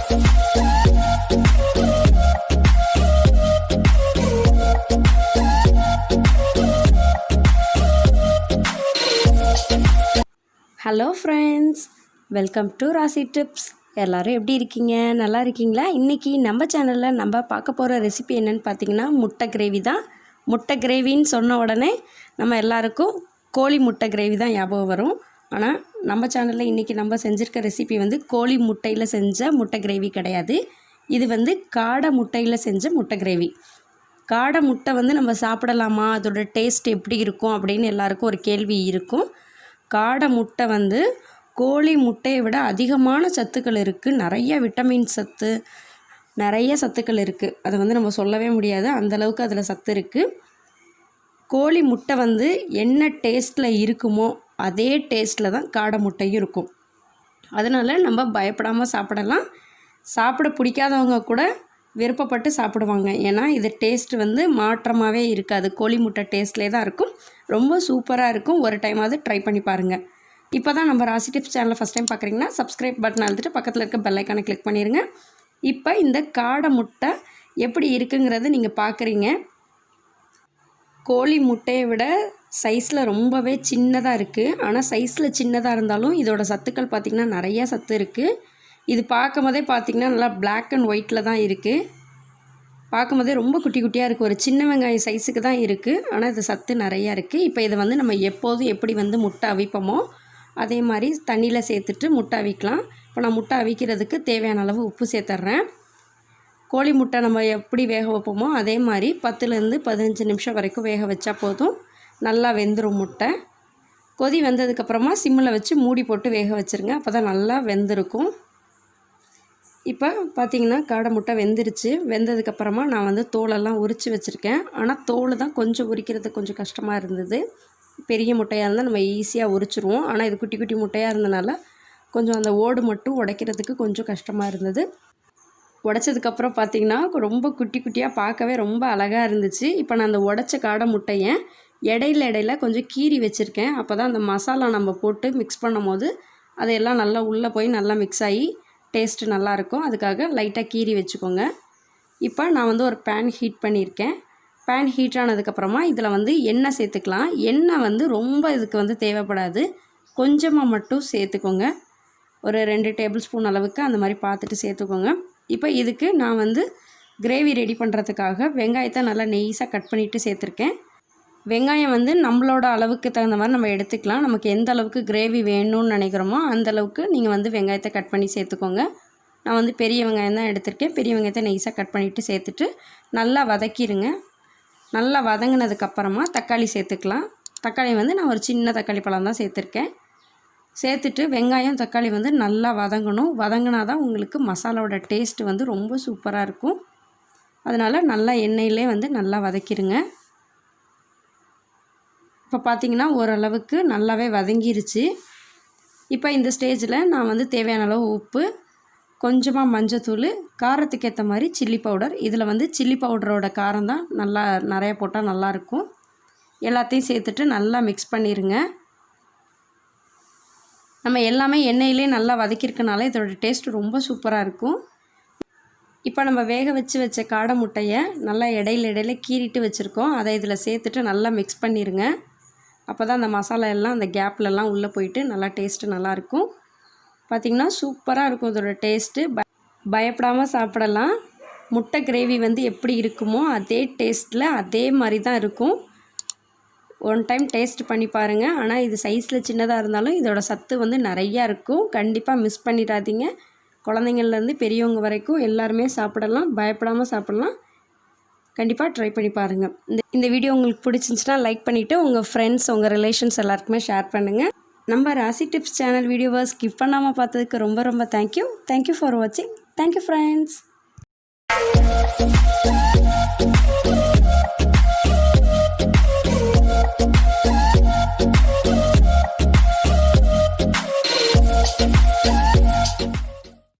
Hello friends, welcome to ராசி tips. எல்லோரும் எப்படி இருக்கீங்க? நல்லா இருக்கீங்களா? இன்றைக்கி நம்ம சேனலில் நம்ம பார்க்க போகிற ரெசிபி என்னென்னு பார்த்தீங்கன்னா முட்டை கிரேவி தான். முட்டை கிரேவின்னு சொன்ன உடனே நம்ம எல்லாருக்கும் கோழி முட்டை கிரேவி தான் ஞாபகம் வரும். ஆனால் நம்ம சேனலில் இன்றைக்கி நம்ம செஞ்சுருக்க ரெசிபி வந்து கோழி முட்டையில் செஞ்ச முட்டை கிரேவி கிடையாது. இது வந்து காடை முட்டையில் செஞ்ச முட்டை கிரேவி. காடை முட்டை வந்து நம்ம சாப்பிடலாமா, அதோட டேஸ்ட் எப்படி இருக்கும் அப்படின்னு எல்லாருக்கும் ஒரு கேள்வி இருக்கும். காடை முட்டை வந்து கோழி முட்டையை விட அதிகமான சத்துக்கள் இருக்குது. நிறைய விட்டமின் சத்து, நிறைய சத்துக்கள் இருக்குது. அதை வந்து நம்ம சொல்லவே முடியாது, அந்தளவுக்கு அதில் சத்து இருக்குது. கோழி முட்டை வந்து என்ன டேஸ்ட்டில் இருக்குமோ அதே டேஸ்ட்டில் தான் காடை முட்டையும் இருக்கும். அதனால் நம்ம பயப்படாமல் சாப்பிடலாம். சாப்பிட பிடிக்காதவங்க கூட விருப்பப்பட்டு சாப்பிடுவாங்க. ஏன்னா இது டேஸ்ட்டு வந்து மாற்றமாகவே இருக்காது, கோழி முட்டை டேஸ்ட்லேயே தான் இருக்கும். ரொம்ப சூப்பராக இருக்கும். ஒரு டைமாவது ட்ரை பண்ணி பாருங்கள். இப்போ தான் நம்ம ராசி டிப்ஸ் சேனலை ஃபஸ்ட் டைம் பார்க்குறீங்கன்னா சப்ஸ்கிரைப் பட்டன் அழுத்திட்டு பக்கத்தில் இருக்க பெல் ஐக்கானை கிளிக் பண்ணிடுங்க. இப்போ இந்த காடை முட்டை எப்படி இருக்குங்கிறத நீங்கள் பார்க்குறீங்க. கோழி முட்டையை விட சைஸில் ரொம்பவே சின்னதாக இருக்குது. ஆனால் சைஸில் சின்னதாக இருந்தாலும் இதோட சத்துக்கள் பார்த்திங்கன்னா நிறையா சத்து இருக்குது. இது பார்க்கும் போதே பார்த்திங்கன்னா நல்லா பிளாக் அண்ட் ஒயிட்டில் தான் இருக்குது. பார்க்கும்போதே ரொம்ப குட்டி குட்டியாக இருக்குது. ஒரு சின்ன வெங்காயம் சைஸுக்கு தான் இருக்குது. ஆனால் இது சத்து நிறையா இருக்குது. இப்போ இதை வந்து நம்ம எப்போதும் எப்படி வந்து முட்டை அவிப்போமோ அதே மாதிரி தண்ணியில் சேர்த்துட்டு முட்டை அவிக்கலாம். இப்போ நான் முட்டை அவிக்கிறதுக்கு தேவையான அளவு உப்பு சேர்த்துட்றேன். கோழி முட்டை நம்ம எப்படி வேக வைப்போமோ அதே மாதிரி 10லேருந்து 15 நிமிஷம் வரைக்கும் வேக வச்சா போதும். நல்லா வெந்துடும் முட்டை. கொதி வந்ததுக்கப்புறமா சிம்மில் வச்சு மூடி போட்டு வேக வச்சுருங்க. அப்போ தான் நல்லா வெந்திருக்கும். இப்போ பார்த்திங்கன்னா காடை முட்டை வெந்துருச்சு. வெந்ததுக்கப்புறமா நான் வந்து தோலெல்லாம் உரித்து வச்சுருக்கேன். ஆனால் தோல் தான் கொஞ்சம் உரிக்கிறது கொஞ்சம் கஷ்டமாக இருந்தது. பெரிய முட்டையாக இருந்தால் நம்ம ஈஸியாக உரிச்சிருவோம். ஆனால் இது குட்டி குட்டி முட்டையாக இருந்தனால கொஞ்சம் அந்த ஓடு மட்டும் உடைக்கிறதுக்கு கொஞ்சம் கஷ்டமாக இருந்தது. உடைச்சதுக்கப்புறம் பார்த்திங்கன்னா ரொம்ப குட்டி குட்டியாக பார்க்கவே ரொம்ப அழகாக இருந்துச்சு. இப்போ நான் அந்த உடைச்ச காடை முட்டையை இடையில கொஞ்சம் கீறி வச்சுருக்கேன். அப்போ தான் அந்த மசாலா நம்ம போட்டு மிக்ஸ் பண்ணும் போது அதையெல்லாம் நல்லா உள்ளே போய் நல்லா மிக்ஸ் ஆகி டேஸ்ட்டு நல்லாயிருக்கும். அதுக்காக லைட்டாக கீறி வச்சுக்கோங்க. இப்போ நான் வந்து ஒரு பேன் ஹீட் பண்ணியிருக்கேன். பேன் ஹீட் ஆனதுக்கப்புறமா இதில் வந்து எண்ணெய் சேர்த்துக்கலாம். எண்ணெய் வந்து ரொம்ப இதுக்கு வந்து தேவைப்படாது, கொஞ்சமாக மட்டும் சேர்த்துக்கோங்க. ஒரு 2 டேபிள் ஸ்பூன் அளவுக்கு அந்த மாதிரி பார்த்துட்டு சேர்த்துக்கோங்க. இப்போ இதுக்கு நான் வந்து கிரேவி ரெடி பண்ணுறதுக்காக வெங்காயத்தை நல்லா நெய்ஸாக கட் பண்ணிவிட்டு சேர்த்துருக்கேன். வெங்காயம் வந்து நம்மளோட அளவுக்கு தகுந்த மாதிரி நம்ம எடுத்துக்கலாம். நமக்கு எந்த அளவுக்கு கிரேவி வேணும்னு நினைக்கிறோமோ அந்தளவுக்கு நீங்கள் வந்து வெங்காயத்தை கட் பண்ணி சேர்த்துக்கோங்க. நான் வந்து பெரிய வெங்காயம் தான் எடுத்திருக்கேன். பெரிய வெங்காயத்தை நைஸாக கட் பண்ணிவிட்டு சேர்த்துட்டு நல்லா வதக்கிடுங்க. நல்லா வதங்கினதுக்கப்புறமா தக்காளி சேர்த்துக்கலாம். தக்காளி வந்து நான் ஒரு சின்ன தக்காளி பழம் தான் சேர்த்துருக்கேன். சேர்த்துட்டு வெங்காயம் தக்காளி வந்து நல்லா வதங்கணும். வதங்கினா தான் உங்களுக்கு மசாலாவோட டேஸ்ட்டு வந்து ரொம்ப சூப்பராக இருக்கும். அதனால் நல்லா எண்ணெயிலே வந்து நல்லா வதக்கிடுங்க. இப்போ பார்த்திங்கன்னா ஓரளவுக்கு நல்லாவே வதங்கிருச்சு. இப்போ இந்த ஸ்டேஜில் நான் வந்து தேவையான அளவு உப்பு, கொஞ்சமாக மஞ்சத்தூள், காரத்துக்கு ஏற்ற மாதிரி சில்லி பவுடர். இதில் வந்து சில்லி பவுடரோட காரம் தான் நல்லா நிறையா போட்டால் நல்லாயிருக்கும். எல்லாத்தையும் சேர்த்துட்டு நல்லா மிக்ஸ் பண்ணிடுங்க. நம்ம எல்லாமே எண்ணெயிலே நல்லா வதக்கியிருக்கனால இதோட டேஸ்ட் ரொம்ப சூப்பராக இருக்கும். இப்போ நம்ம வேக வச்ச காடை முட்டையை நல்லா இடையில கீறிட்டு வச்சுருக்கோம். அதை இதில் சேர்த்துட்டு நல்லா மிக்ஸ் பண்ணிடுங்க. அப்போ தான் அந்த மசாலா எல்லாம் அந்த கேப்லலாம் உள்ளே போயிட்டு நல்லா டேஸ்ட்டு நல்லாயிருக்கும். பார்த்திங்கன்னா சூப்பராக இருக்கும் இதோட டேஸ்ட்டு. பயப்படாமல் சாப்பிடலாம். முட்டை கிரேவி வந்து எப்படி இருக்குமோ அதே டேஸ்ட்டில் அதே மாதிரி தான் இருக்கும். ஒன் டைம் டேஸ்ட் பண்ணி பாருங்கள். ஆனால் இது சைஸில் சின்னதாக இருந்தாலும் இதோட சத்து வந்து நிறையா இருக்கும். கண்டிப்பாக மிஸ் பண்ணிடாதீங்க. குழந்தைங்கள்லேருந்து பெரியவங்க வரைக்கும் எல்லாருமே சாப்பிடலாம். பயப்படாமல் சாப்பிடலாம். கண்டிப்பாக ட்ரை பண்ணி பாருங்கள். இந்த வீடியோ உங்களுக்கு பிடிச்சிருந்துச்சுன்னா லைக் பண்ணிவிட்டு உங்கள் ஃப்ரெண்ட்ஸ், உங்கள் ரிலேஷன்ஸ் எல்லாருக்குமே ஷேர் பண்ணுங்கள். நம்ம ராசி டிப்ஸ் சேனல் வீடியோவை ஸ்கிப் பண்ணாமல் பார்த்ததுக்கு ரொம்ப தேங்க்யூ. தேங்க்யூ ஃபார் வாட்சிங். Thank you friends.